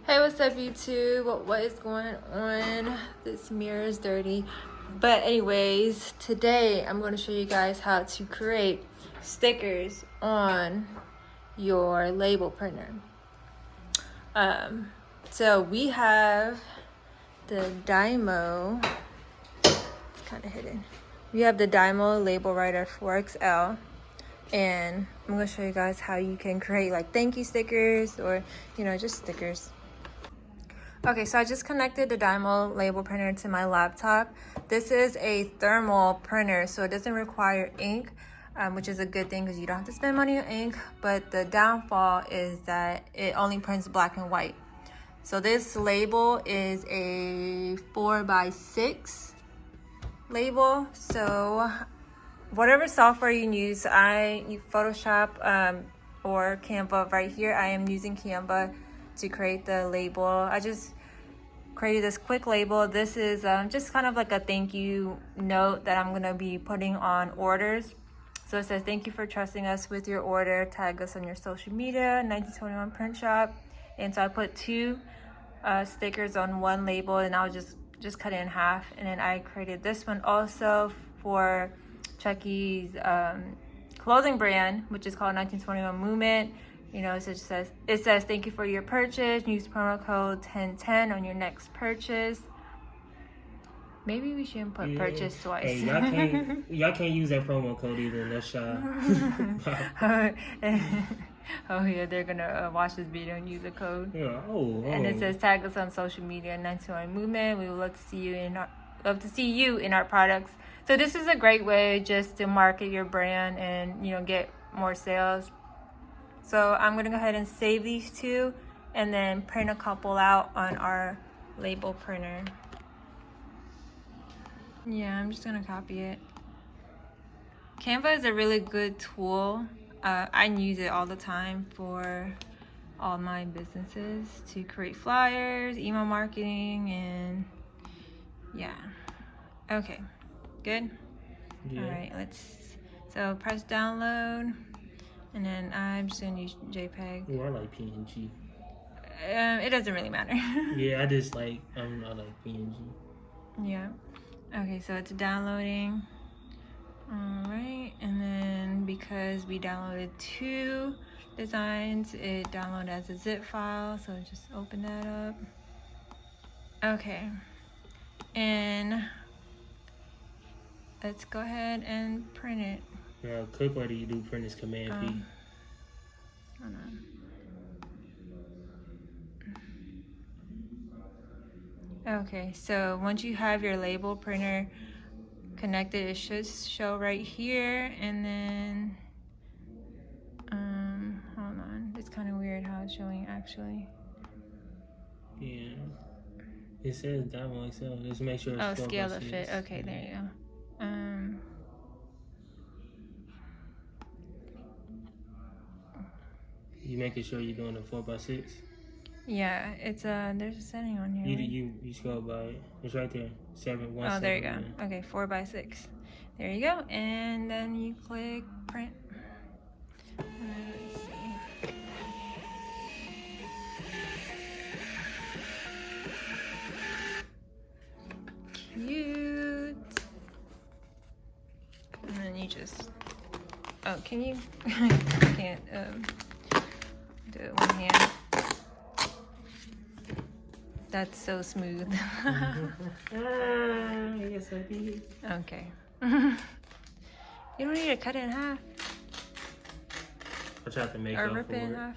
Hey, what's up YouTube? What is going on? This mirror is dirty. But anyways, today I'm going to show you guys how to create stickers on your label printer. So we have the DYMO, it's kind of hidden. We have the DYMO Labelwriter 4XL. And I'm going to show you guys how you can create like thank you stickers or, just stickers. Okay, so I just connected the DYMO label printer to my laptop. This is a thermal printer, so it doesn't require ink, which is a good thing because you don't have to spend money on ink. But the downfall is that it only prints black and white. So this label is a 4x6 label. So whatever software you use, you Photoshop or Canva right here. I am using Canva to create the label. I just created this quick label. This is just kind of like a thank you note that I'm gonna be putting on orders. So it says, thank you for trusting us with your order. Tag us on your social media, 1921 Print Shop. And so I put two stickers on one label, and I'll just cut it in half. And then I created this one also for Chucky's clothing brand, which is called 1921 Movement. It says thank you for your purchase. Use promo code 1010 on your next purchase. Maybe we shouldn't put purchase twice. Hey, y'all can't use that promo code either in that shop. Oh yeah, they're gonna watch this video and use a code. Yeah. And it says tag us on social media, 1921 Movement. We would love to see you in our products. So this is a great way just to market your brand and get more sales. So I'm going to go ahead and save these two and then print a couple out on our label printer. Yeah, I'm just going to copy it. Canva is a really good tool. I use it all the time for all my businesses to create flyers, email marketing, and yeah. Okay, good? Yeah. All right, so press download. And then I'm just gonna use JPEG. Oh, I like PNG. It doesn't really matter. Yeah, I like PNG. Yeah. Okay, so it's downloading. All right, and then because we downloaded two designs, it downloaded as a zip file. So just open that up. Okay, and let's go ahead and print it. Quick way that you do print is Command P. Hold on. Okay, so once you have your label printer connected, it should show right here, and then hold on, it's kind of weird how it's showing actually. Yeah, it says DYMO itself. Just make sure it's scale to fit. Okay, there you go. You making sure you're doing a 4x6? Yeah, it's there's a setting on here. You scroll by it. It's right there. 7. Oh, there you go. Okay, 4x6. There you go, and then you click print. Let's see. Cute. And then you just. Oh, can you? I can't do it one hand. That's so smooth. Yes, I did. Okay. You don't need to cut it in half. I tried to make or rip it in half.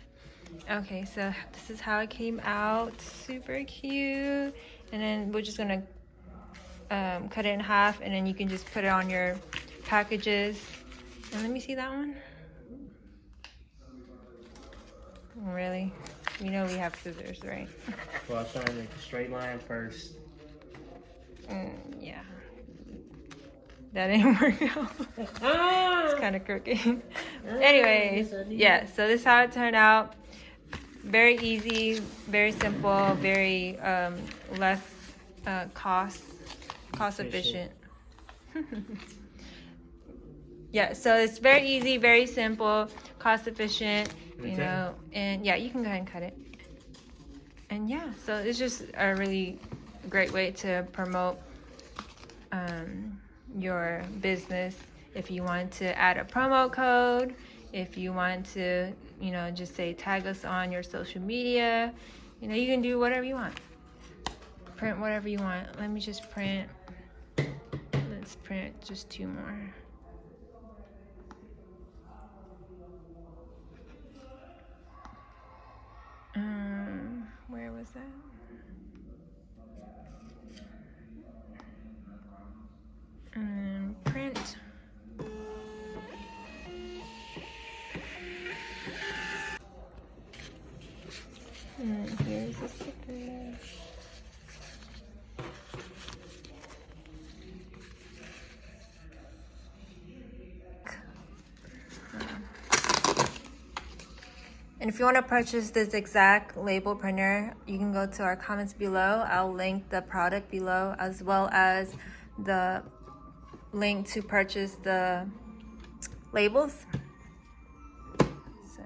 Okay, so this is how it came out. Super cute. And then we're just gonna cut it in half, and then you can just put it on your packages. And let me see that one. Really? You know we have scissors, right? Well, I was trying to make a straight line first. Yeah. That didn't work out. It's kind of crooked. Anyways, yeah, so this is how it turned out. Very easy, very simple, very less cost efficient. Yeah, so it's very easy, very simple, cost efficient, and yeah, you can go ahead and cut it. And yeah, so it's just a really great way to promote your business. If you want to add a promo code, if you want to, you know, just say tag us on your social media, you know, you can do whatever you want. Print whatever you want. Let me just print. Let's print just 2 more. Where was that? Print. And here's the sticker. And if you want to purchase this exact label printer, you can go to our comments below. I'll link the product below, as well as the link to purchase the labels. So.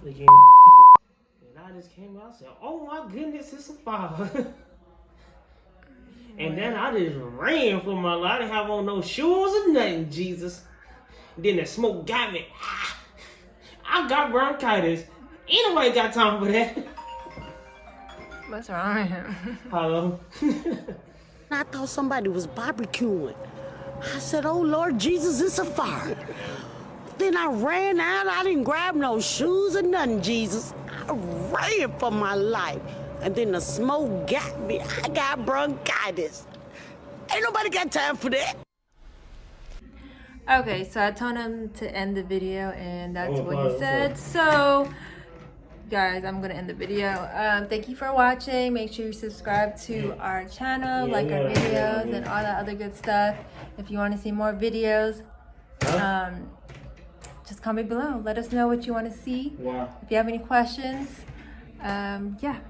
Again. And I just came out and said, oh my goodness, it's a fire. And then I just ran for my life. I didn't have on no shoes or nothing, Jesus. Then the smoke got me. I got bronchitis. Ain't nobody got time for that. What's wrong with him? Hello. I thought somebody was barbecuing. I said, oh Lord Jesus, it's a fire. Then I ran out. I didn't grab no shoes or nothing, Jesus. I ran for my life. And then the smoke got me. I got bronchitis. Ain't nobody got time for that. Okay, so I told him to end the video, and that's what he said. So, guys, I'm gonna end the video. Thank you for watching. Make sure you subscribe to our channel, like our videos, and all that other good stuff. If you want to see more videos, just comment below. Let us know what you want to see. Wow. If you have any questions, yeah.